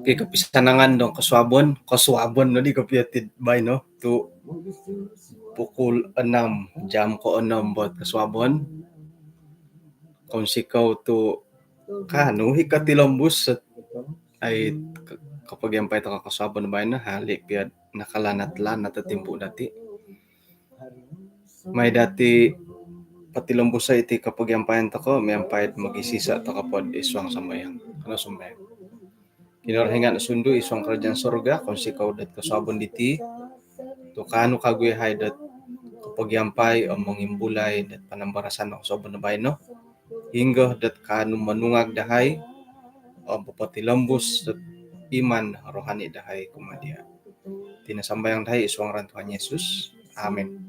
Kay kapisanangan dong kaswabon no di kapiyatid bay no to pukul 6 jam ko 6 bot kaswabon kung sikaw to kano hikatilombus ay kapag yan pa ito kakaswabon bay na hali piyad nakalanat-lanat at timpo dati may dati patilombus sa iti kapag yan pa ito ko may ampayad magisisa to kapod iswang sambayang ano sambayang kinorhingan na sundo iswang kerajaan sorga kung sikaw dat kaswabon diti to kano kaguyahay dat kapag yampay o mangimbulay dat panambarasan ako sabon na bay no hingga dat kano manungag dahay o papatilambos dat iman rohani dahay kumadia tinasambayang dahay iswang ran Tuhan Yesus. Amen.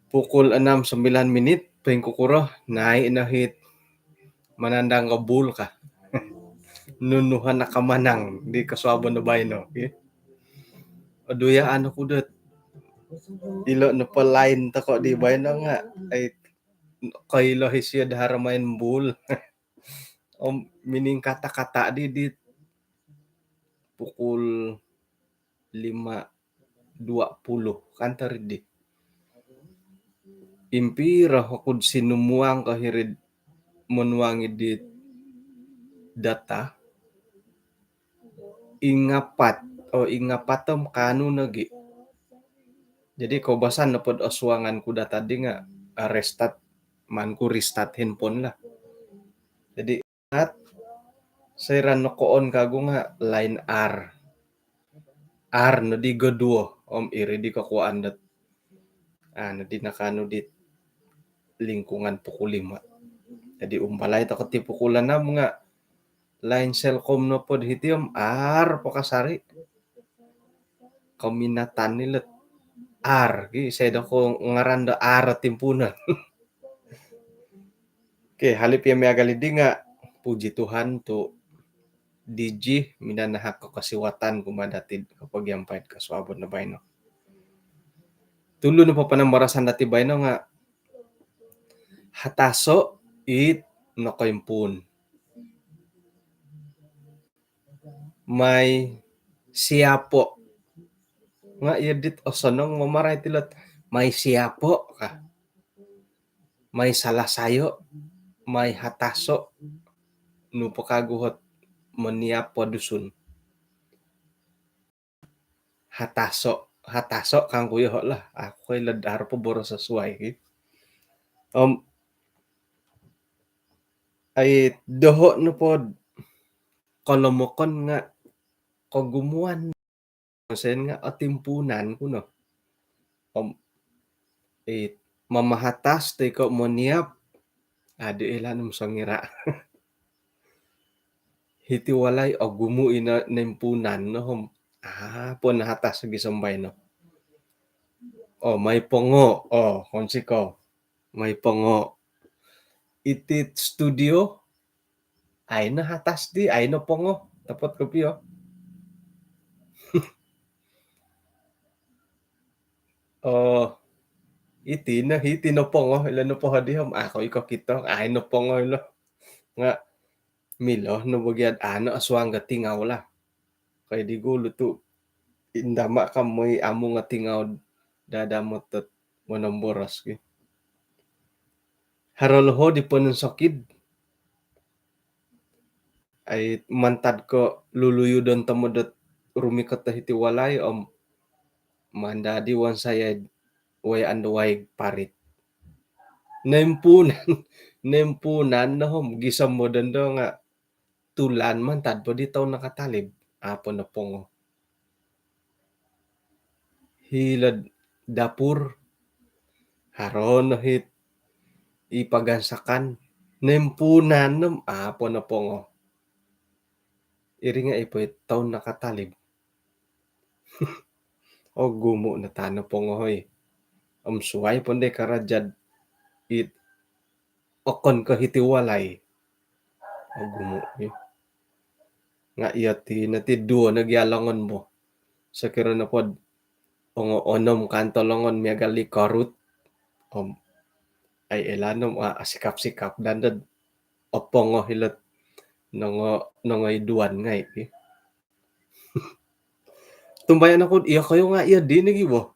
Pukul 6:09 peng kukuro naay inahit manandang kabul ka nunuhan na kamanang di kaswabon na bay no okay? Aduya ano ko dat ilo na palain ta ko di bay na nga ay kailo hisya daharamain bul o mining kata-kata di pukul 5:20 kantar di impira hakod sinumuang kahirid munwangi di data ingapatom kanu nagi jadi ko basan na pod aswangan ko data di nga restart man ko restart handphone lah jadi at sayran no koon kago nga line R no di goduo om iri di kakuan dat na di nakano di lingkungan pukul 5 jadi umpalay to kati pukulan na mga line Cellcom no pod hitiom R pakasari kaminatan nila R gi seda ko ngaranda R timpunan okay halip ya may agalidi nga puji Tuhan to DJ minanahak ko kasiwatan kumadatid kapag yampayad kaswabon na bay no tulo na pa panambarasan dati bay no nga hataso it nakaimpun may siyapo nga yadit osanong mamaray tilot may siyapo ka may salasayo may hataso no pakaguhot maniapo dusun hataso kang kuya ho lah ako ay ladar po boro sa suway ay doho no pod kolomokon nga kagumuan sen nga atimpunan kuno mamahatas tay ko moniap adi ilanum sangira hitiwalay o gumu ina nempunan no po nahatas gi sambay no may pongo konsiko may pongo itit studio ay nahatas di ay no pongo tapot kopyo iti no pongo ilan no po hadihom ako iko kito ay no pongo ilo nga milo no bagyad ano aswang ga tingaw la kay di gulo to indama ka may amo nga tingaw dadamot at manamboras ki harolho di po ng sakid ay mantad ko luluyo don tamodot rumikat na hitiwalay mandadi wan sayad way anduway parit nempunan na gisam mo dando nga tulan man tad po di taw nakatalib apo na pongo hilad dapur haron hit ipagansakan nempunan nam apo na pongo iri nga ipo taw nakatalib gumo na tano pongo hoy suway ponde karajad it okon ka hitiwalay gumo nga iyati natiduo nagyalangon mo sa kiro na pod onom kantolongon miagali karut ay elanom asikap-sikap dandad opongo hilot nongoy duan ngay pi. Tumbayan ako iya kayo nga iya di nagi bo.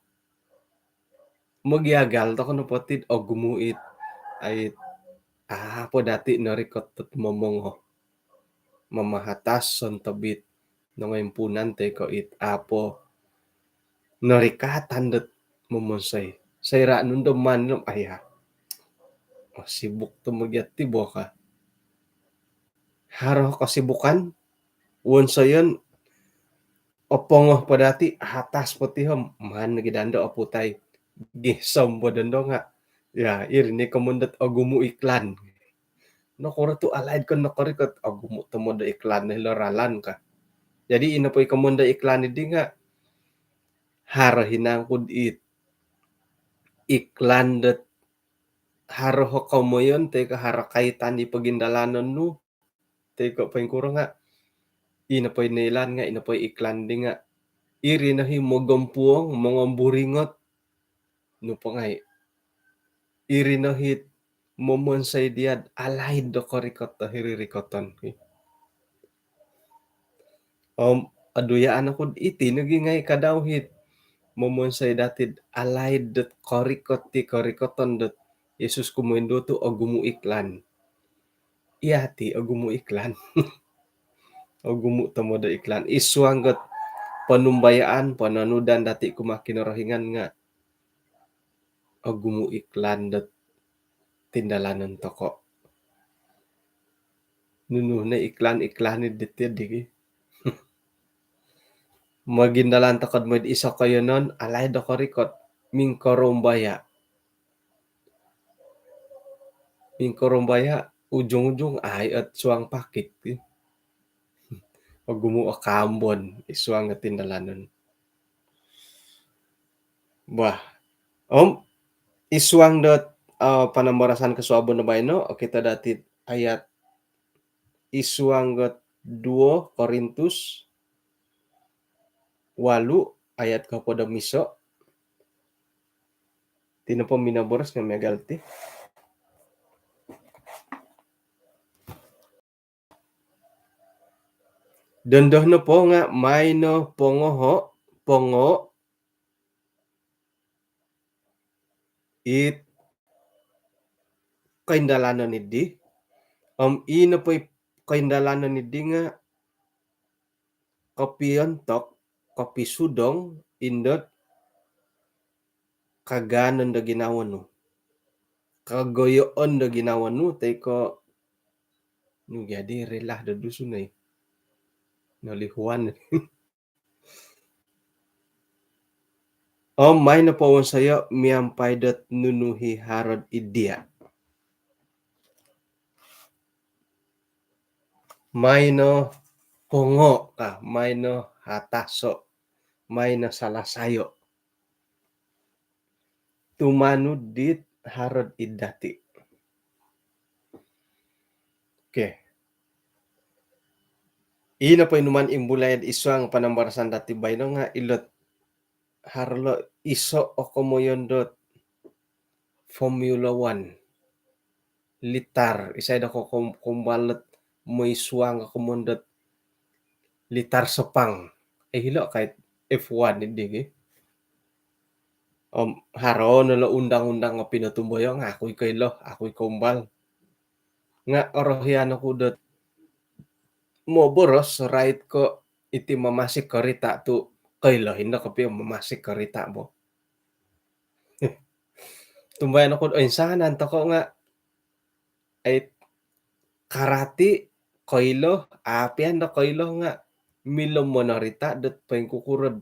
Magyagal to kono potid o gumuit ay po dati narikot tat momongo mamahatas son tabit nangayimpunan te ko it apo narikatan dat momonsay. Sayra nun man aya. Sibuk to magyat ti bo ka. Haro kasibukan won sayon opongoh pa dati hatas potihom man nagidando aputay gisom po dando nga ya irni kamundat agumu iklan no kora tu alaid kon nakorikot agumu tamo da iklan na hiloralan ka jadi ina po ikamunda iklan di nga haro hinangkud it iklan dat haro hokamoyon te ka haro kaitan di pagindalanon nu te ko pangkuro nga ina po inilan nga ina po iklan di nga iri na himogompuong mga buringot no po ngay iri na hit momonsay diad alaid do korikot to hiririkoton aduyaan ako iti naging ngay kadaw hit momonsay datid alaid dot korikot ti korikoton dot Yesus kumuindo to agumu iklan iyati agumu iklan agumu tamo da iklan iswanggot panumbayaan pananudan dati kumakinarahingan nga agumu iklan dot tindalanan toko nuno na iklan ditid digi magindalan takad mo isa kayo non alay do korikot mingkorombaya ujung-ujung ay at suang pakit agumu akambon iswang nga tindalanan bah iswang dot panambarasan kasuabon na bayno o kita dati ayat iswang got 2 Korintus 8 ayat kapoda miso tino po minaboras nga megalti dondoh no po nga may no pongo it kaindalanan ni di ino po kaindalanan ni di nga kopiontok kopi sudong indot kaganon da ginawan no kagoyoon da ginawan no tay ko jadi relah da dusunay nalihuan may na po sayo miyampay dot nunuhi harod idya may no pongo may no hataso may no salasayo tumanud dit harod idati okay ina po inuman imbulayad iswang panambarasan dati bayno nga ilot harlo iso okomoyon dot Formula 1 litar isay da ko kumbalat mo iswang akomondot litar sepang hilo kahit F1 hindi haro nala undang-undang nga pinatumboyo nga ako'y kaylo ako'y kumbal nga orohyan ako dot mo boros right ko iti mamasik karita to kaylo hindi ko piyo mamasik karita mo tumbayan ako insanan to ko nga ay karati kaylo apian da kaylo nga milom mo narita dot pang kukurod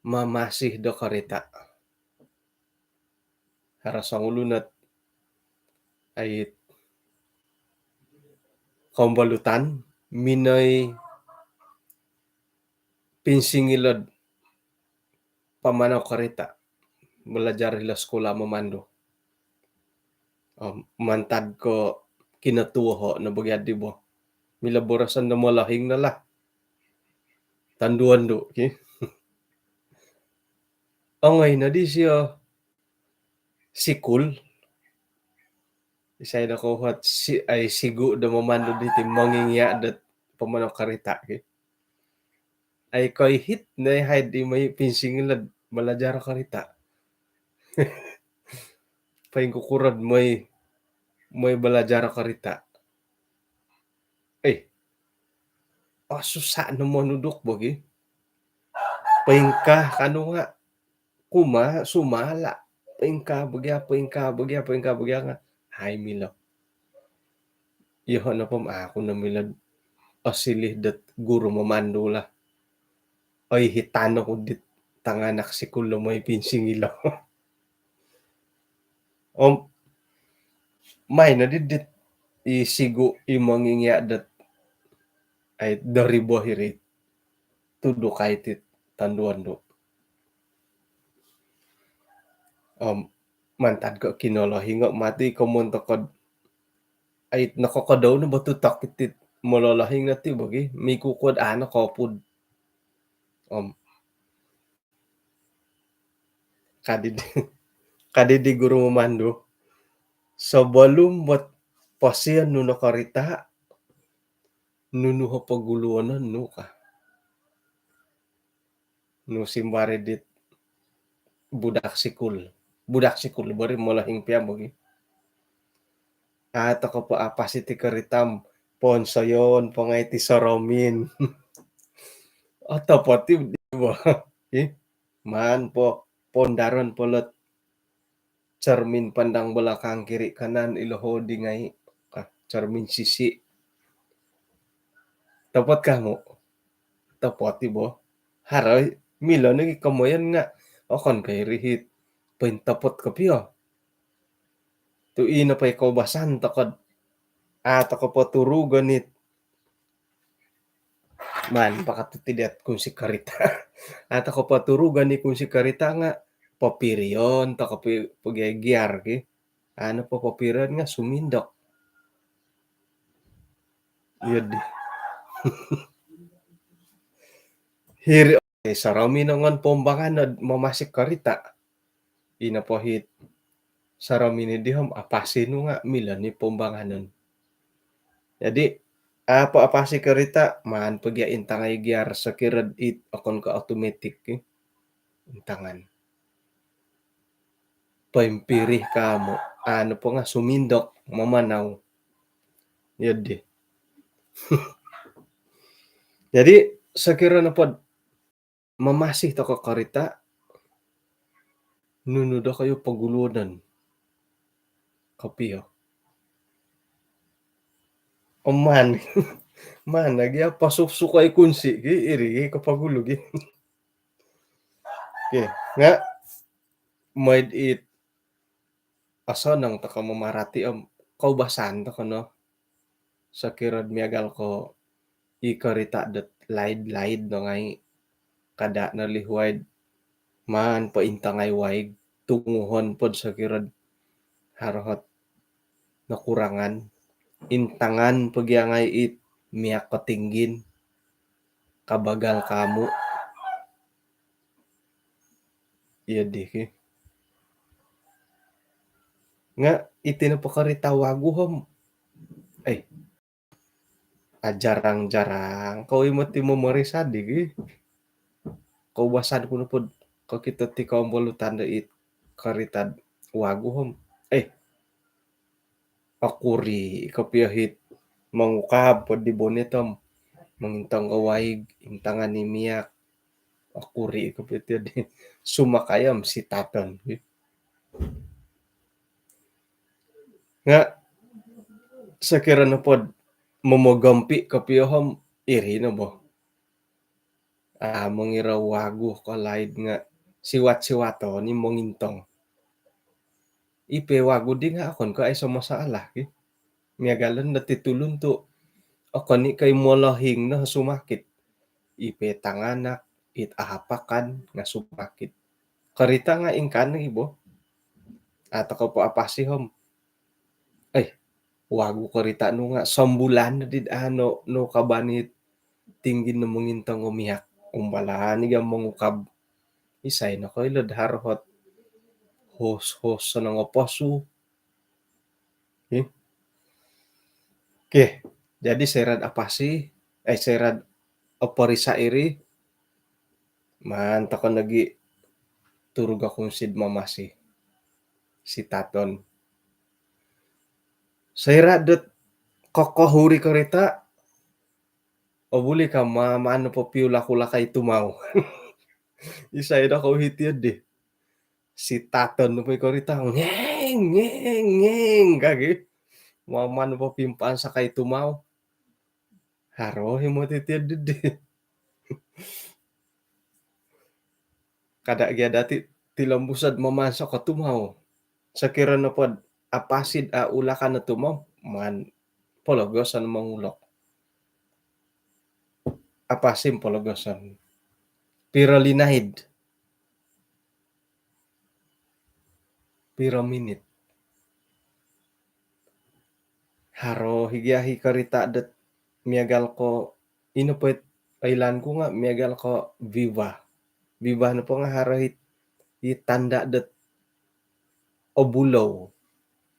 mamasih do karita harasang ulunat ay kombalutan minoy pinsingilod pamanaw karita belajar hila sekolah memando mantad ko kinatuho na bagyad di bo milaborasan na malahing na la tanduan do okay ngay na di siya sikul Isay nakuhat ay sigu da mamando diti mangingya dat pamanaw karita ki. Ay koy hit na hide di may pinsingilad malajara karita. Paing kukurad may balajara karita. Eh, susa na manudok bagi. Paingka kano nga sumala. Paingka bagya nga. Hay milaw. Iho na pam ako na milad asilih dat guru mamandula. Ay hitano ko dit tanganak si kulo may pinsingilaw. May na dit isigo imangingya dat ay daribo hirit. Tudo kaitit tanduan do. Mantad ko kinolo hingo mati komontokod ay nakakadaw na batutak itit mololahing na ti bagi may kukod kopud. Kadidi guru mamando sebelum buat pasien nu nakarita nunuho paguluanan nu ka. Nu simbare dit budak sikul bari molahing piam bagi. At ako pa apa si ti karitam ponsayon pangay ti saramin. At pati di ba? Man po pondaron polot cermin pandang belakang kiri kanan iloho di ngay cermin sisi. Tapat kamu. Tapati bo. Haroy milo nagi kamoyan nga okon kay rihit paintapot kapio. Tu ina pa ikaw basan takod ako po turugan it man pakatutidet kung si karita. At ako po turugan ni kung si karita nga papiriyon tako pagyaygyar ki. Ano po papiriyon nga sumindok. Yun di. Hiri sarami nangan pombangan mamasik karita. Ina po hit sarami ni dihom apasino nga mila ni pombanganon. Jadi apasi karita man pagya intangay gyar sa kirad it akon ka automatic intangan. Paimpirih kamo ano po nga sumindok mamanaw. Yun di. Jadi sakira na pod mamasih to ka karita nunuda kayo pagulunan kapiyo. Man nagya pasuk-sukay kunsi ki iri kapagulo gi. Okay, nga might it aso nang taka mamarati kaubasan to no. Sa kirad miagal ko ikarita dat laid no ngay kada na lihuaid man paintangay waig tunguhon pod sa kirad harahot nakurangan intangan pagyangay it miyak katinggin kabagal kamu iya di nga itinapakarita waguhom ay jarang-jarang kau imot ti memory sadig kaubasan ko na pod kakita ti kaumbolutan da it karitad waguhom akuri kapiyahit mangukab pod di bonetom mangintang kawaig intangan ni miyak akuri kapiyahit di sumakayam si taton nga sakira na pod momogampi kapiyahom iri na bo mangiraw wagu kalaid nga siwat-siwato ni mongintong ipe wagu di nga akon ka ay sumasalah miagalan na titulun to akon ni kay molahing na sumakit ipe tanganak it ahapakan nga sumakit karita nga ingkan na ibo at ako po apasihom wagu karita no nga sambulan na did no kabanit tinggin na mangintang umiyak umbalahan ni mangukab isay na koy ladharhot hos sa nang opasu Oke, jadi serad apa sih? Serad oporisa iri, man takon lagi turuga kung sid mamasi, si taton. Serad det kokohuri korita, o buli ka maano po piula-kula kay tumaw. Isa ida ko hitiyad di. Si taton no poy korita, ngeng, ngeng, ngeng, kagi. Mamano po pimpaan sa kay tumaw. Haro, himo titiyad di. Kada gya dati tilambusad mamasok ka tumaw. Sakira na pod apasid a ula ka na tumaw, man pologosan mangulok. Apasim pologosan. Piro linahid. Piro minit. Haro higiahi karita det miagal ko inupet ailan ko nga miagal ko viva. Viva na po nga haro itanda det obulaw.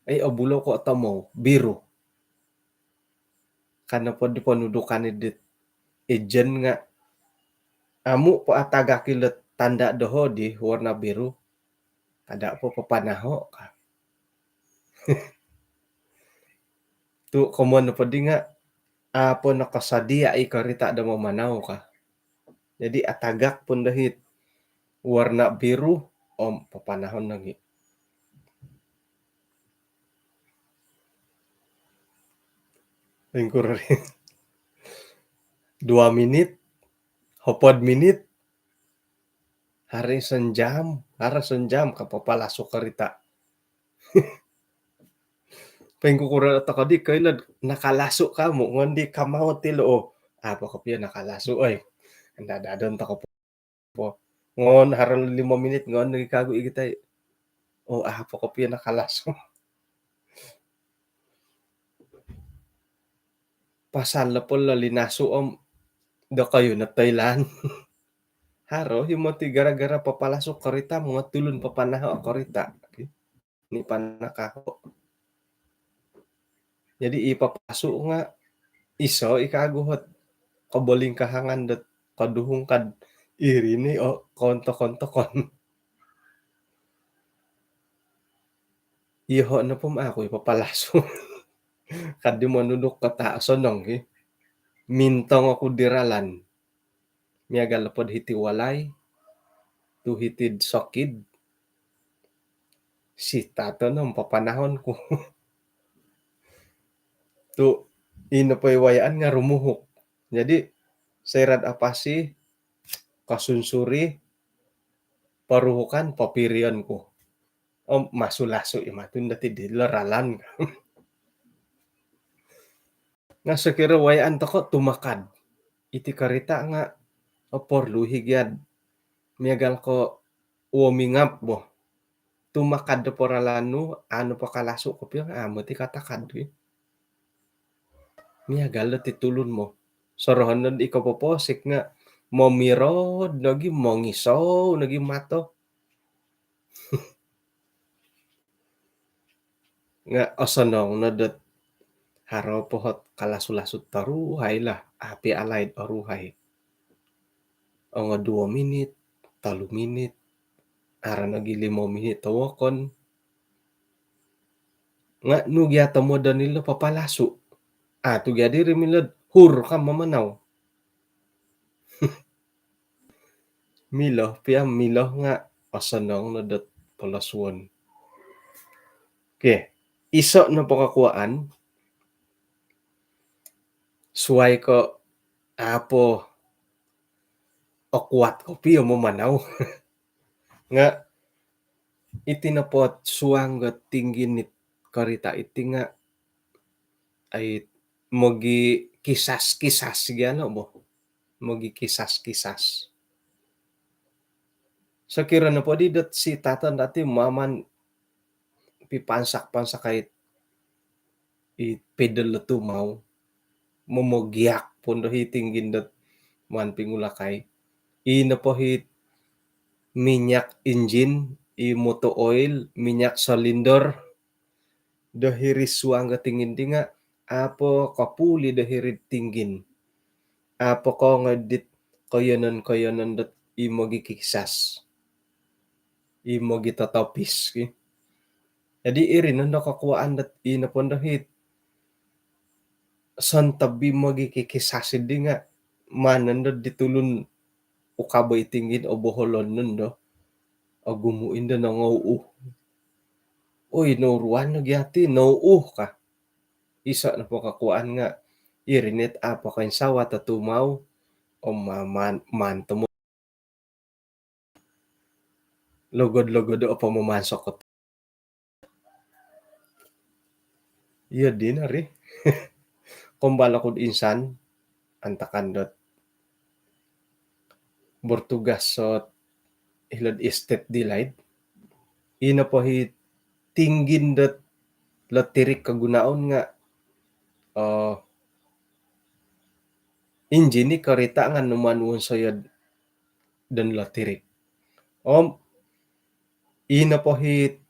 Ay obulaw ko tamo biru. Kana po di panudukan ni dit ejen nga amu po ataga kilet tanda doho di warna biru. Kada po papanaho ka. Tu komon na po di nga apo nakasadia ay karita da mamanaw ka. Jadi atagak pun dahit warna biru om papanahon lagi. Lingkur 2 menit, hopod minit, hari senjam kapapalasok karita. Pengkukura ta kadi kailad nakalaso ka mo ngondi kamao ti loo. Apo kapya nakalaso ay. Andadadon ta ko po. Ngon haral 5 minit ngon nagikago igitay. O apo kapya nakalaso. Pasal na pol linaso om da kayo na Thailand. Haro himo ti gara-gara papalasok karita mga tulon papanaho karita. Ni panakaho. Jadi ipapaso nga iso ikaguhot kaboling kahangan dat kaduhong kad iri ni o konto-konto kon. Iho na po ako ipapalaso. Kadi manunok kata sonong mintong ako diralan. Miagal pod hiti walay tu hitid sokid. Si tato nang papanahon ko. Tu inapayawayaan nga rumuhok. Jadi serad apa sih kasunsuri paruhukan papirian ko. O masulaso imatun dati dilaralan. Nga sakira wayaan to ko tumakad. Iti karita nga porlu higyad. Miagal ko warming up bo. Tumakad do poralano ano pa kalaso ko piang amo ti katakad. Miagal ti tulon mo. Sorohan na ikaw poposik nga momirod nagi mongisaw nagi mato. Nga osonong na dat haro pohot kalasu-lasut taruhay lah. Api alaid oruhay. O nga 2 minit, 3 minit, ara nagi 5 minit tawakon. Nga nugyata mo danilo papalaso. Tugyadi rimilad hur ka mamanaw. Miloh miloh nga osonong na dat palaswon. Okay. Iso na pakakuaan. Suway ko apo okwat ko piyo mamanaw. Nga itinapot suwang ga tingginit karita iti nga ay mogi kisas-kisas gyano mo. Mogi kisas-kisas. Sakira na po di dat si tatan dati maman pipansak-pansak kay pedal na tumaw. Momogyak pondo hiting gindat man pingulakay. Ina po hit minyak engine, motor oil, minyak cylinder, dahiris suang tingin di nga apo kapuli dahirid tinggin, apo ko ngedit koyonon dat imo gikisas, imo gitatapis, jadi iri no nakakuaan dat inapon dahit santabi mo gikikisasi di nga manan do ditulun ukabay tingin o boholon nun do agumuin da nangau uy nauruan na gyati nauuh ka isa na po kakuan nga irinit apa kain sawa tatumaw o manto mo logod-logod o pamamasok ko iya din ari kumbala kud insan antakandot bortugas so hilad estate delight ina po hit tinggin dat latirik kagunaon nga engine ni karita nga numanun sayad dan latirik ina po hit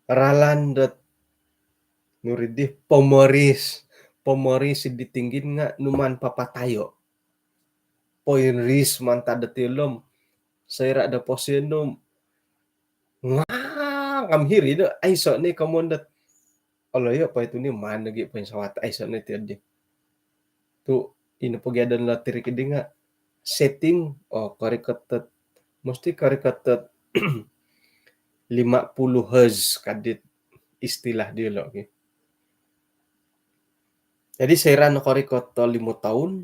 ralan dat nuridi pamaris ditinggin nga numan papatayo poinris man tadatilom sayra da posienum nga kamhiri do ay so ni kamondat alayo pa ito ni man lagi pa yung sawat ay so ni tiyadi tu inapagyadan latirik di nga setting karikatat mesti karikatat 50 Hz kadit istilah dia lo okay? Jadi saya no karikot to 5 tahun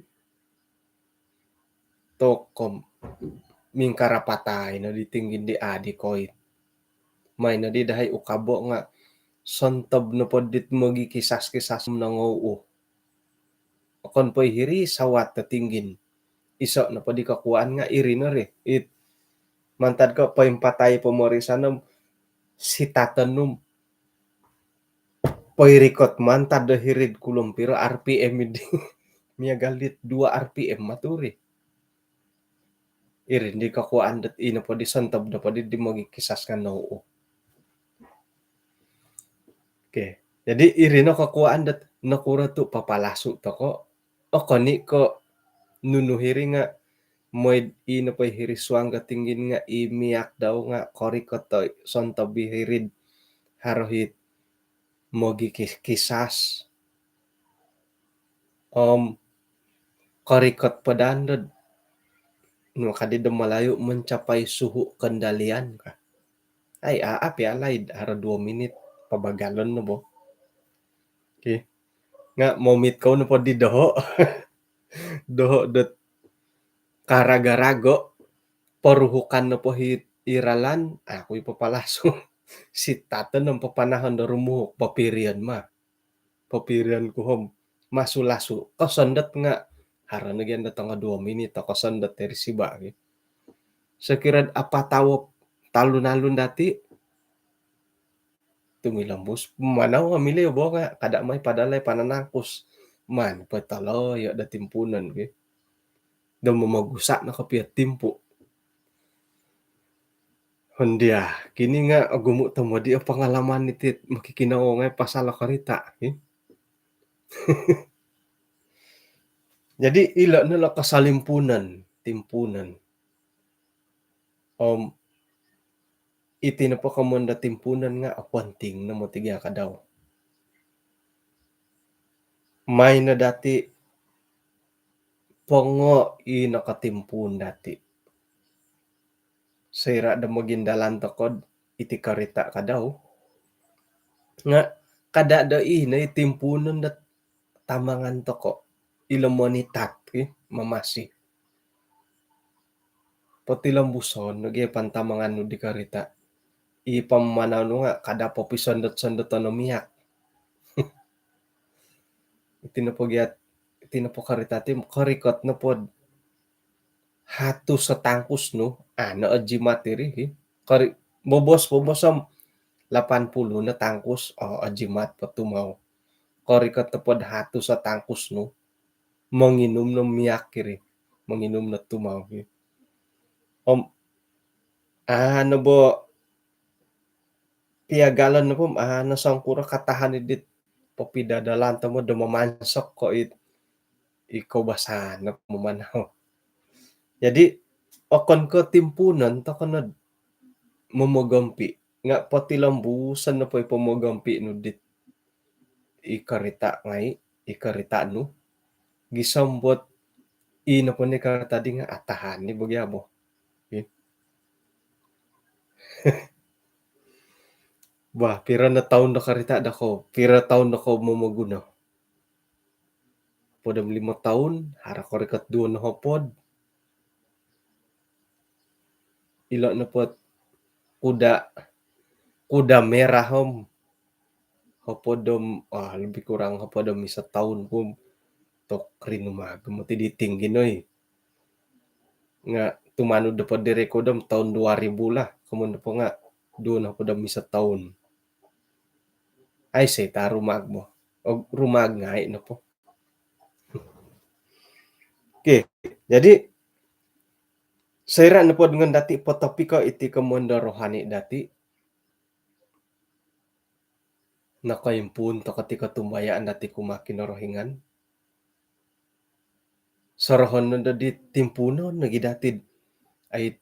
to kom mingkarapatay na ditinggin di adi koit may na di dahay ukabo nga santab na podit magikisas-kisas na ngoo kon poy hiri sawat na tinggin iso na podi kakuan nga iri na ri it mantad ko pa patay pamorisanam si tatanum poy rikot mantad da hirid kulom pero RPM di miya galit 2 RPM maturi iri di kakuan dat ina podi santab na podi di magikisas nga ngoo okay. Jadi iri no kakuan dat nakura tu papalaso to ko o kani ko nunuhiri nga moy ino pa hiri swang katinggin nga imiak daw nga kori ko to sonto bihirid harohit mogi kisas korikot padandod no kadida malayo mencapai suhu kendalian ka ay aap ya laid haro 2 minit pabagalon no bo okay nga momit ko no po di doho doho dot karagarago paruhukan na po hit iralan ako'y papalaso si tatan ng papanahon na rumuhok papirian papirian ko hom masulaso kasandat nga hara na gyan nga 2 minit kasandat teri siba sa kirad apa tawop talon-alon dati tumilambos manaw nga mili bo nga kada may padalay pananangkos man pataloy da timpunan daw mamagusa na kapiat timpo Hundia, kini nga gumo tamo di pangalaman ni tit makikinaw nga pasala karita. Jadi ila nila kasalimpunan, timpunan. Iti na po kamunda timpunan nga apwanting na mo tigya ka daw. May na dati pongo inakatimpun dati. Sira da magindalan takod iti karita ka daw. Nga kada da na itimpunan dat tamangan to ko ilomonitat mamasi patilambuson nagi pantamangan no di karita ipamanaw no nga kada popisondot-sondot no miyak itinapokarita ti karikot na pod hatu sa tangkus no ano ajimatiri kari bobos-bobosom 80 na tangkus ajimat patumaw karikot na pod hatu sa tangkus no manginom no miyak kiri manginom na tumaw ano bo piagalan na po nasangkura katahan edit papidadalan ta mo dumamansok ko ikaw basahan na pumanaw. Jadi okon ko timpunan ta kanad momogampi nga patilambusan na pa'y pamogampi no dit ikarita ngay ikarita no gisambot ina po ni karita di nga atahan ni bagyabo. Bah, pira na taon na karita dako, pira taon na ko momoguno. Podam 5 taon, hara ko rekat 2 na hopod. Ilo na pot kuda merah hom. Hopodom lebih kurang hopodom 1 taon pum tok rinumag mo ti ditinggi noy. Nga tumanud da pod dire kodom tahun 2000 lah. Kumun po nga doon ako dam 1 taon. Ay seta rumag mo. O rumag nga na po. Okay, jadi saya na po dengan dati po topiko iti kamundo rohani dati. Nakaimpun to katika tumbayaan dati kumakin rohingan. Sorohon na dadi timpunon nagidatid ay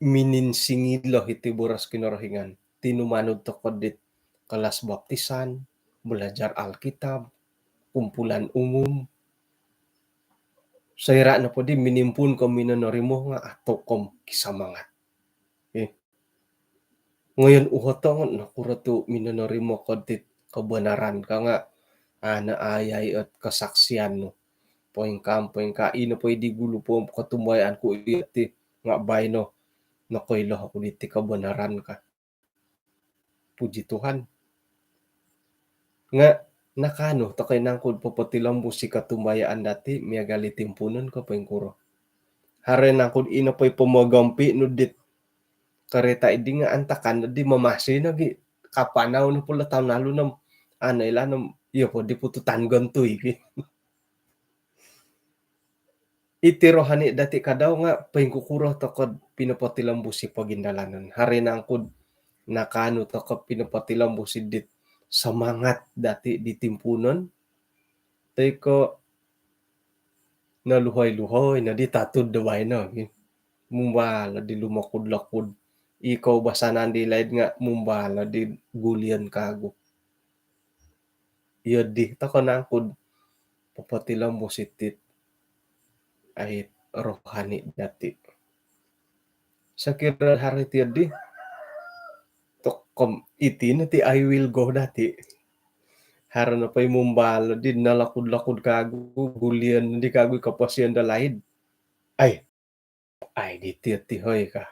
mininsingilo iti buras kinorohingan. Tinumanod to kodit kelas baptisan, belajar Alkitab, kumpulan umum. Sayra na po di minimpun ko minonori mo nga ato kom kisamangat. Okay. Ngayon uhotongon na kuratu minonori mo kodit kebenaran ka nga naayay at kasaksian no. Poing ka ino po di gulo po katumbayaan ko iti nga bay no nakoylo ako diti kebenaran ka. Puji Tuhan. Nga nakano to kay nangkod papatilambo si katumbayaan dati miagali timpunon ko pengkuro. Hare nangkod ino po'y pumagampi no dit kareta idi nga antakan di mamasi nagi kapanaw no pula taon nalo nam anay lanam iyo po di pututan gantoy. Iti rohani dati kadaw nga pengkukuro to kod pinapatilambo si pagindalanan. Hare nangkod nakano to kod pinapatilambo si dit semangat dati di timpunon. Tay ko naluhoy-luhoy na di tatud daway na. Mumbala di lumakod-lakod. Ikaw basanan di laid nga mumbala di gulian kago. Iyo di tako nangkod papatilambo si tit ay rohani dati. Sakira hari ti di tokom iti na ti I will go dati. Hara na pa'y mumbala di nalakod-lakod kago gulian di kago kapasyan da laid. Ay di ti hoy ka.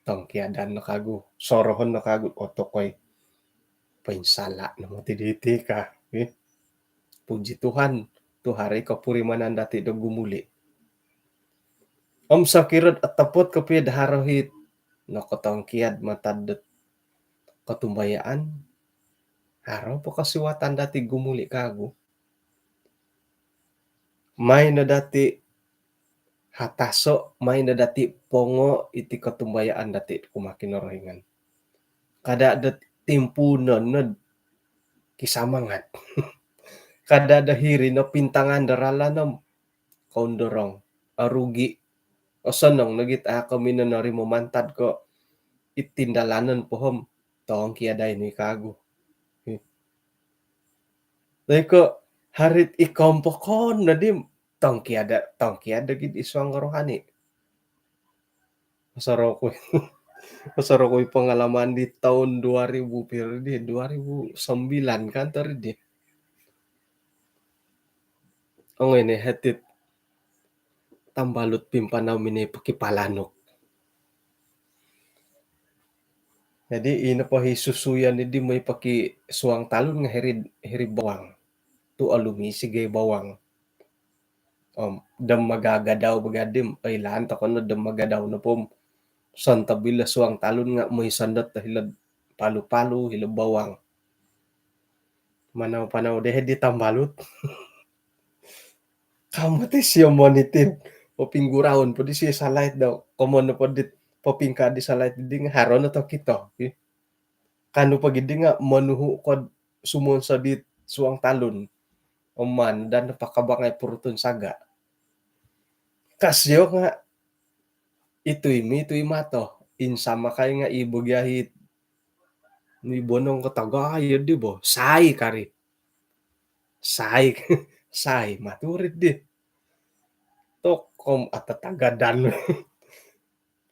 Tangkiadan na kago. Sorohon na kago otokoy painsala na mo ti diti ka. Puji Tuhan. Tuhari kapurimanan dati do gumuli. Sakirad at tapot kapid harohit nakotangkiad matadot katumbayaan. Haro po kasiwatan dati gumuli kago. May na dati hataso, may na dati pongo iti katumbayaan dati kumakin rohingan. Kada dat timpunon na kisamangat. Kada dahiri na pintangan darala na kaundorong arugi. O sanong nagit kami na narimo mantad ko itindalanan po hom tawang kiaday ni kago. Dahil ko harit ikompokon na di tangkiada gid iswang rohani. Masaro ko pengalaman di tahun 2000 pero di 2009 kan tari di. Ang ini hatit tambalut pimpanaw mini pakipalanok. Jadi ina pa hisusuyan ni di may paki suang talon nga heri bawang. Tu alumi sige bawang. Dam magagadaw bagadim ay lan ta kono dam magadaw na pom santa bila suang talon nga may sandat hilad palu-palu hilab bawang. Manaw dehe di tambalut. Kamu siya monitin o pinggurahon po di siya salayt daw. Komon na po dit popingka di salayt di nga haron na to kito. Kano pag hindi nga manuhu kod sumon sa dit suang talon oman dan napakabangay purutun saga. Kasyo nga itoy mato insama kay nga ibugyahit ni bonong katagayad di bo say kari say say maturid di tokom at tatagadan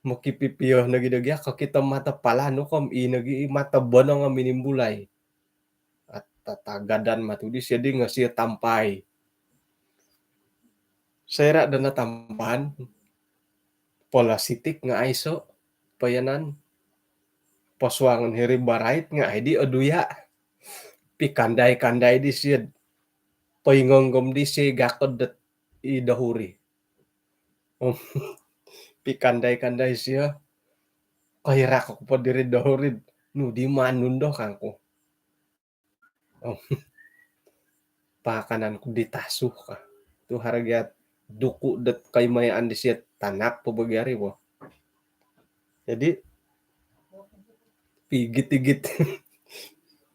makipipiyo na ginagya kakita mata pala no kom inagi mata bonong nga minimbulay at tatagadan matudis jadi nga siya tampay sera dan natampan pola sitik nga aiso payanan poswangan hiri barait nga di oduya pikandai-kandai di siya paingonggom di siya gakod dat idahuri pikandai-kandai siya kahira ko pa diri dahurid no di manundo kangko pakanan ko ditasuh ka tu haragyat duku dat kay mayaan di siya tanak pabagyari mo jadi pigit-igit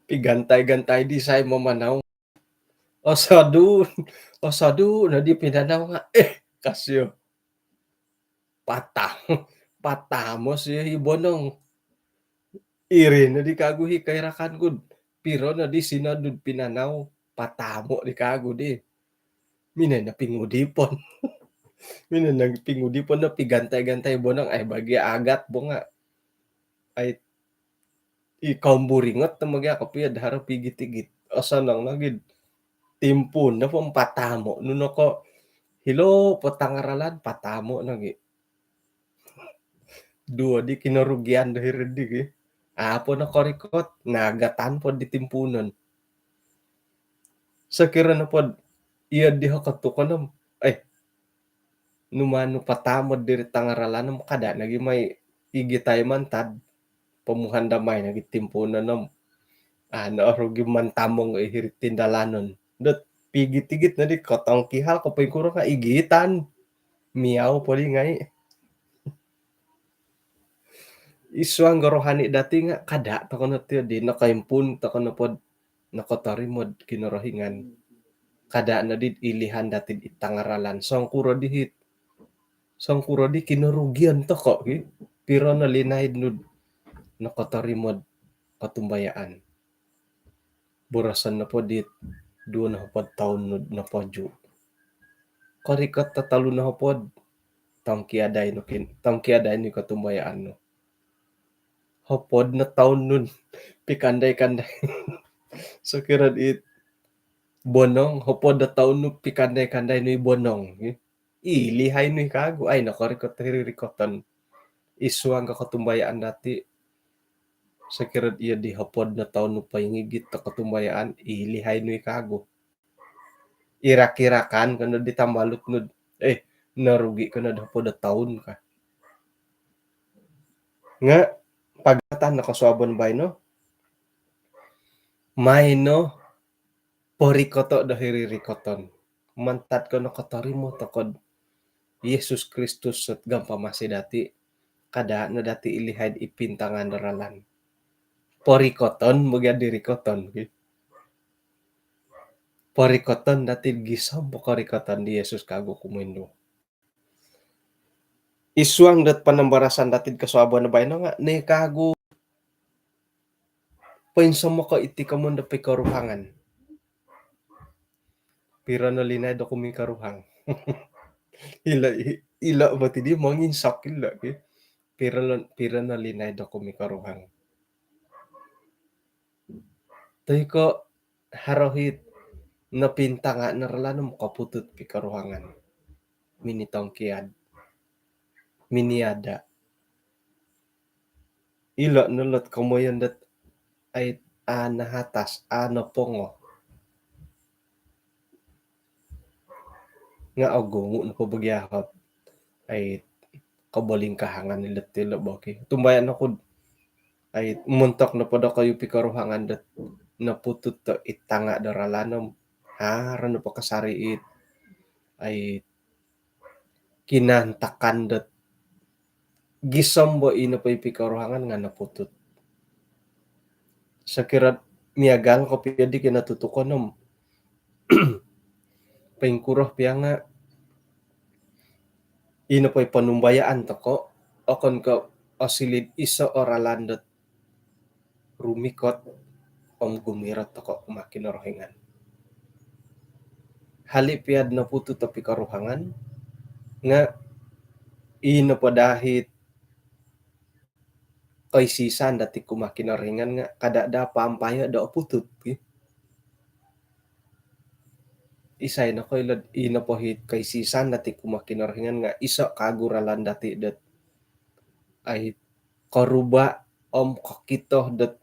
pigantay-gantay di say mamanaw osadu na di pinanaw nga kasyo patah patamos siya ibonong iri na di kaguhi kairakan gud piro na di sinadud pinanaw patamo di kago di minay na pingudipon minay na pingudipon na pigantay-gantay bonang ay bagi agat bunga ay ikaw buringot na magya kapiyad harap pigit-igit asa nang nagid timpun na pong patamo nuno ko hilo patangaralan patamo nagi dua di kinarugian dahil rindig apo na korikot nagatan po di timpunon sakira na po iya di hakatukan ay numano patamod diri tangaralan kada nagi may igitay man tad pamuhan damay nagi timpunan ano rugi man tamong ihirit tindalanon dot pigit-tigit na di kotong kihal ko pay kuro ka igitan miyaw po di ngay iswang garohani dati nga kada to kono ti di nakaimpun to kono pod nakotarimod kinorohingan kada na di ilihan dati itangaralan sangkuro dihit sangkuro di kinarugian to ko pero na linay nud nakotarimod katumbayaan burasan na po dit duwa na pod taon na podyo karikat tatalo na pod tangkiaday no katumbayaan no hopod na taon nun pikanday-kanday so kirad it bonong hopod na taon no pikanday-kanday no bonong ilihay no kago ay nakarikot ririkotan iswang katumbayaan dati sa kirad iya di hopod na taon no pahingigit ta katumbayaan ilihay no kago irak-irakan kano di tambalot no narugi ka na hopod na taon ka nga pagatan nakaswabon bay no may no porikoto dahiri rikoton mantat ko nakatarimo takod Yesus Kristus at gampamasi dati kada na dati ilihad ipintangan daralan porikoton magya dirikoton porikoton dati gisam porikoton di Yesus kago kumundo iswang dat panambarasan dati kaswabon na bay no nga ne kago painsa mo ka iti ka mo na karuhangan pira na linay do kumi karuhang ila ba ti di mangin sakil pira na linay do kumi karuhang tay ko harohit napinta nga naralanam kaputut pi karuhangan minitong kiad miniada ila nulot kamoyan dat ay nahatas napongo nga agungo na pabagyahot ay kabaling kahangan nila tila baki tumbayan ako ay muntok na po kayo pikaruhangan dat naputut to itanga daralanam haran na pakasariit ay kinantakan dat gisam bo ina pa pikaruhangan nga naputut sa kirat miagal ko piyadi kinatutukonom paingkuroh piya nga ino'y panumbayaan tako okon ka asilid iso oralandot rumikot gumirot tako makinorohingan. Halipyad na puto ta pikaruhangan nga inopadahit kaisisan dati kumakinoringan nga kadada pampaya da putut isay na koy lad inapohit kaisisan dati kumakinoringan nga iso kaguralan dati dat ay karuba kakitoh dat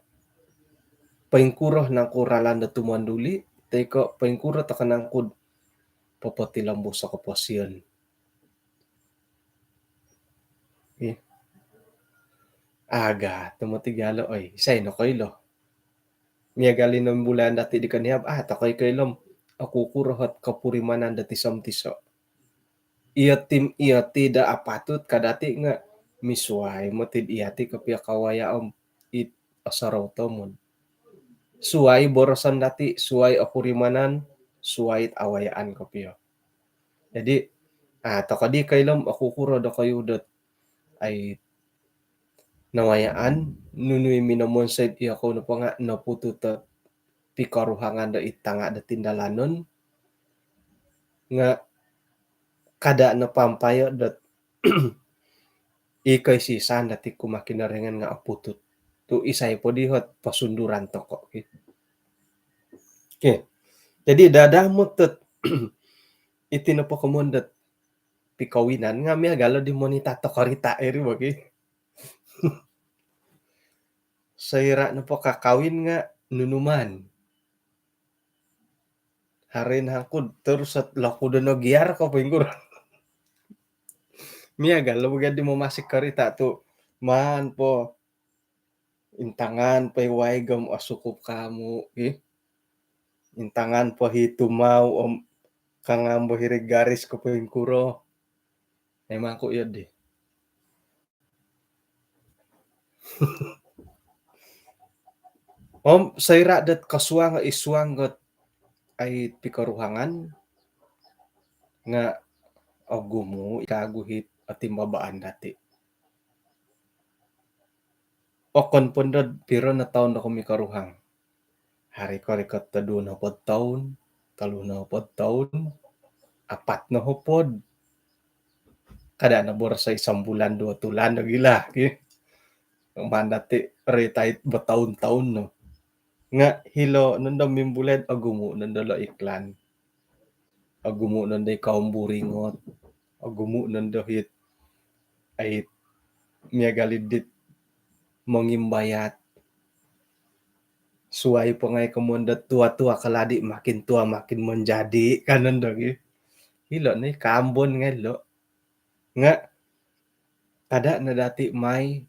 paingkuroh ng kuralan da tumanduli teko paingkuro ta kanangkud papatilambo sa kapasyan. Aga tumatigalo ay isay na koy lo. Miyagali ng bulan dati di kaniyab takoy kaylom aku kurohat kapurimanan dati samtiso. Iyati da apatut kadati nga misuay matid iyati kapya kawayaom it asaroto mon. Suway borosan dati suway apurimanan suway awayaan kapyo. Jadi takadi kaylom aku kuro da kayo dat ay nawayaan nunuy minamonsay iya ko na pa nga napututa pikaruhangan da itanga da tindalanon nga kada na pampayo dat ikay sisan dati kumakinarengan nga aputut tu isay po dihot pasunduran toko. Okay. Jadi dadamot tet itinapo kumundat pikawinan nga miagalo di monita to karita eri bagi. Sayra na po kakawin nga nunuman. Harin hangkud terus at lakudo no giar ko pinggur. Miagalo bagad di mo masik karita tu man po intangan pay waygam asukup kamu intangan po hitumaw kangambo hirig garis ko pingkuro. Emang ko yun di. Sayra dat kasuang iswang got ay pikaruhangan nga agumo ikaguhit at timbabaan dati. Okon pundod piro na taon na kumikaruhang. Hari ko rikat tadu na pod taon, talo na pod taon, 4 na hopod. Kada na borsa isang bulan, 2 tulan na gila. Man dati retired ba taon-taon no. Nga hilo nanda mimbulad agumo nanda la iklan. Agumo nanda kaumburingot. Agumo nanda hit ay miyagalidit mangimbayat. Suway po ngay kumundat tua-tua kaladi makin tua makin menjadi kanan dagi. Hilo ni kambon ngay lo. Nga kada na dati may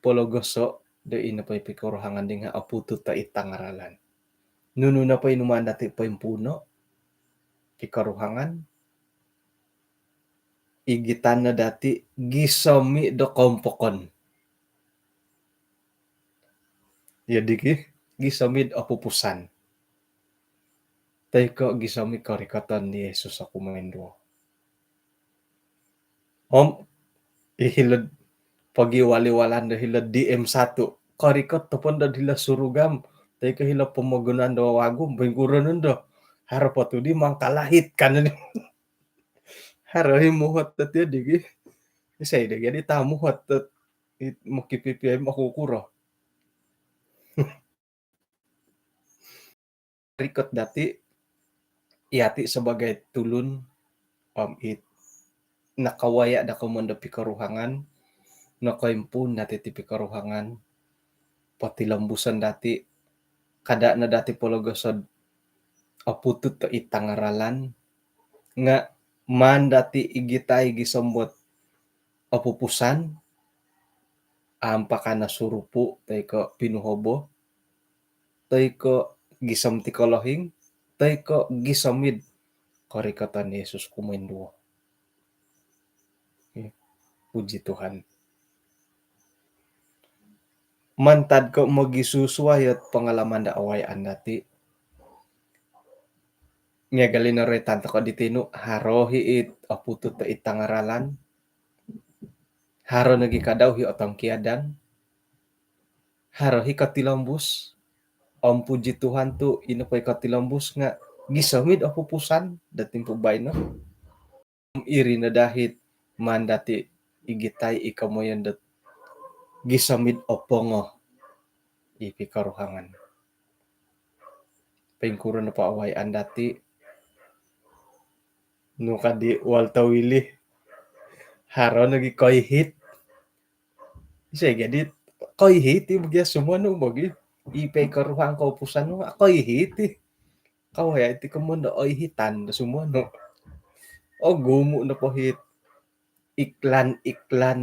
pologoso do ina pa'y pikuruhangan din nga aputo ta itangaralan. Nuno na pa'y numan dati pa'y puno pikaruhangan igitan na dati gisomi do kompokon. Yadiki gisamid apupusan. Tayko gisami karikatan ni Jesus ako maindo. Ihilad pagiwali-walan do hilad DM1 karikat tapon da hila surugam tayko hila pamagunan do wagum bingkuran do harap tu di mangkalahit kanan. Harahi muhat tati digi. Isay digi di tamu hat makipipiyay makukuro. Rikot dati iati sebagai tulun nakawaya da komanda pikaruhangan nakaimpun dati ti pikaruhangan pati lambusan dati kada na dati pologosod aputut ta itangaralan nga man dati igitay gisambot apupusan ampaka na surupu tayko pinuhobo tayko gisam ti kolohing tayko gisamid karikatan ni Jesus kumainduo. Puji Tuhan. mantad ko magisusuayat pengalaman da awayan dati. Nya gali na tanto ko ditino harohi it aputut ta itangaralan. Haro nagi kadaw hi otong kiadan. Harohi katilambus. Om puji Tuhan tu inapay katilambus nga gisamid o pupusan dating pubay no. Iri na dahit mandati igitay ikamoyan dat gisamid opongo ipi karuhangan. Pengkuro na paawayan dati no kadi walta wili haro nagi koy hit. Isa jadi koy hit bagya semua no bagi ipay karuhang ko pusan no koy hit. Kawaya iti kamundo oy hitan semua no. O gumo na po hit iklan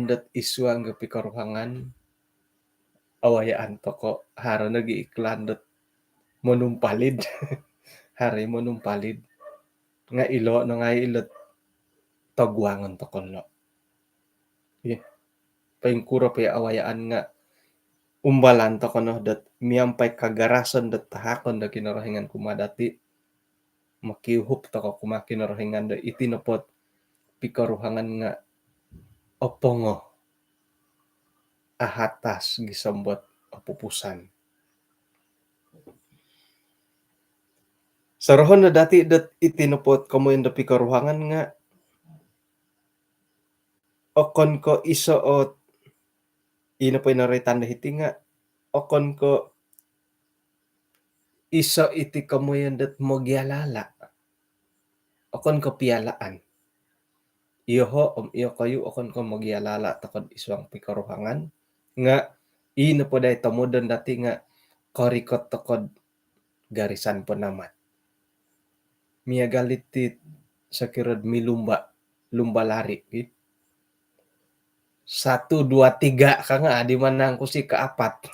dat iswang gapi karuhangan awayaan toko haro nagi iklan dat monumpalid hari monumpalid nga ilo no nga ilot tagwangon tokon lo paingkuro pa awayaan nga umbalan tokon no dat miampay kagarasan dat tahakon da kinarahingan kumadati makiuhup toko kumakinarahingan da itinopot pikaruhangan nga opongo ahatas gisambot apupusan. Sarohon na dati dat itinopot kamoy da pikaruhangan nga okon ko isuot ina po inaritan da hiti nga okon ko iso iti kamoyan dat mogyalala okon ko pialaan iyo ho iyo kayo okon ko mogyalala takod iswang pikaruhangan nga ina po day tamodon dati nga korikot takod garisan po namat miya galitit sa kirod lumba lari 1, 2, 3 ka nga di man nang ko si kaapat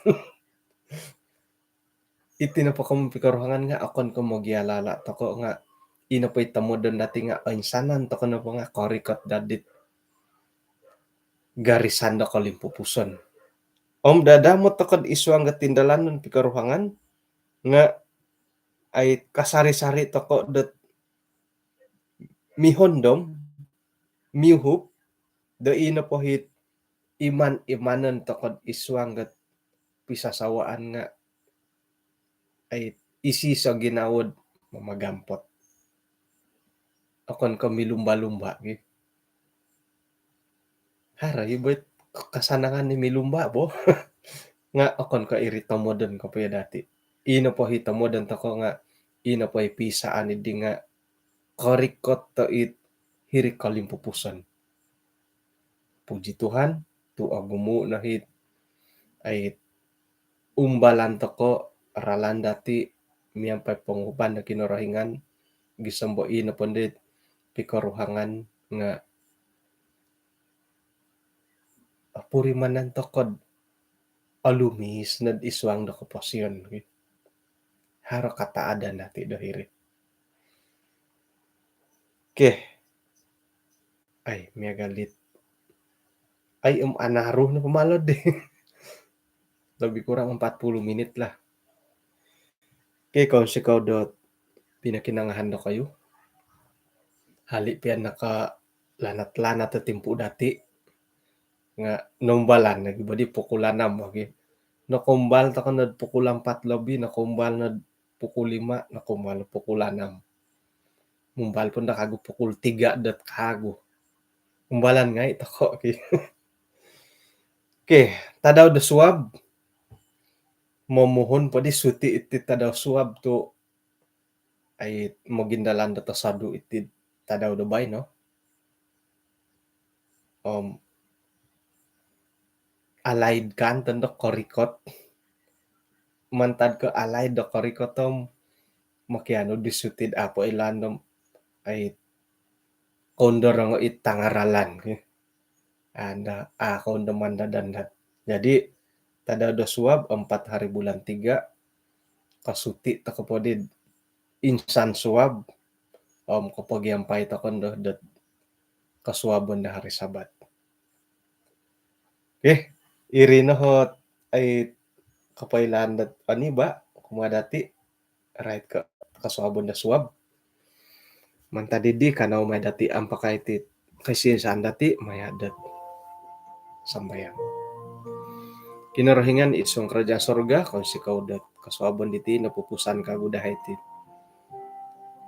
iti na po kamo pikaruhangan nga akon ko mogyalala tako nga ina po itamodon dati nga insanan tako na po nga korikot dadit garisan da kalimpupuson om dadamot takod iswang gatindalan nun pikaruhangan nga ay kasari-sari tako dat mihondom miuhup da ina po hit imanon takod iswang gat pisasawaan nga ay isi sa ginawod mamagampot akon kami lumba-lumba haray bet kasanangan ni milumba bo nga akon ka irita modern ko pa dati ino po hita modern tako nga ino po ipisaan di nga korikot to it hirik kalimpupusan puji Tuhan tu agumu na hit ay umbalan toko ralan dati miyampay panguban na kinarahingan gisambo ina pandit pikaruhangan nga puri manan tokod alumis nad iswang da kapasyon haro kataadan dati dahiri ay miya galit ay anaruh na pumalod lebih kurang 40 menit lah kung si kau dot pinakinangahan na kayo hali pian naka lanat-lanat at timpu dati nga nombalan nagibadi pukulan 6 okay nakumbal ta kanad pukulan 4 labi nakumbal nad pukul 5 nakumbal pukulan 6 mumbal pun nakago pukul 3 dat kago umbalan nga ito ko okay tadaw da suwab momohon pa di suti iti tadaw suwab to ay magindalan da tasado iti tadaw da bay no alaid kan tanda korikot mantad ko alaid da korikotom makiano disutid apo ilandom ay kondor ngo itangaralan anda kondo mandadandat jadi tada do suab 4 hari bulan 3 kasuti ta kapodid insan suab kapag yampay ta kondo dat kasuabon da hari sabat iri na hot ay kapailan dat ani ba kumadati right ka kasuabon da suab. Manta didi kanaw may dati ang pakaitit kasi saan dati mayadat sambayang. Kinarahingan isong kerajaan sorga kung si kaudat kasuabon diti napupusan kagudahay ti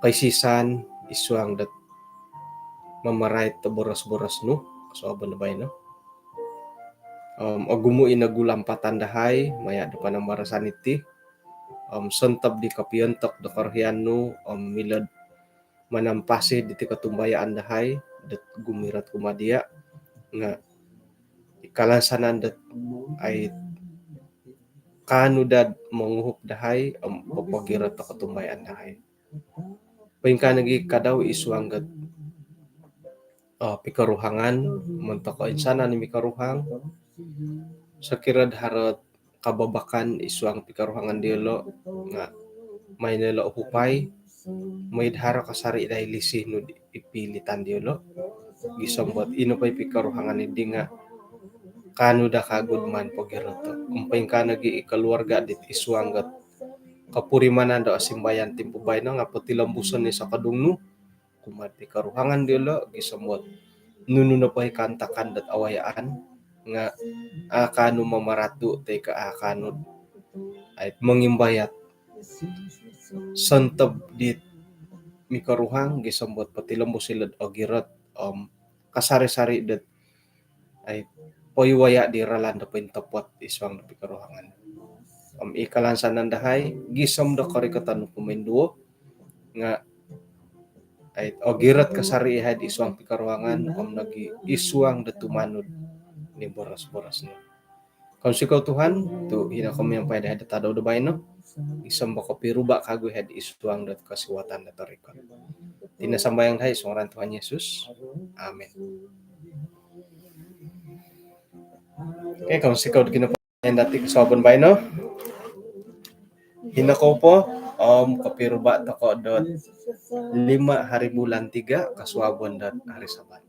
kaisisan isuang dat mamaray to boras-boras no kasuabon na bay no. O gumuin na gulampatan dahay maya da panambarasan iti sentab di kapiyontok da karhiano milad manampasi diti katumbayaan dahay dat gumirat kumadia nga ikalasanan dat ay kanudad manguhup dahay papagirat ta katumbayaan dahay. Paingka nagi kadaw isuanggat pikaruhangan monto ko insana ni mikaruhang sakirad harot kababakan isuang pikaruhangan dielo nga may nila upupay may hara kasari dahil lisih no ipilitan dielo gisambot ino pay pikaruhangan idi nga kanuda kagud man pagiroto umpay ka nagi ikaluarga dit isuanggat kapurimanan do asimbayan timpubay no nga patilambusan ni sa kadungno kumati karuhangan dielo gisambot nuno na pay kantakan dat awayaan nga akano mamaratu tay ka akanod ay mangimbayat santab dit mikaruhang gisambot patilambos sila ogirot kasari-sari dat ay poywaya di ralan da pintapot iswang pikaruhangan ikalansan dahay gisam da karikatan pumenduo nga ay ogirat kasari ihad iswang pikaruhangan nagi iswang da tumanod ni boras-boras no. Kung sikaw Tuhan, to hina kami ang pwede hada tadaw da bay no. Isang bako piruba kago head iswang dat kasiwatan da tarikon. Tinasambayang dahay sungaran Tuhan Yesus. Amen. Okay, kung sikaw ginapayan dati kasabon bay no. Hinakaw po kapiruba tako dot 5 hari bulan 3 kaswabon dat hari Sabat.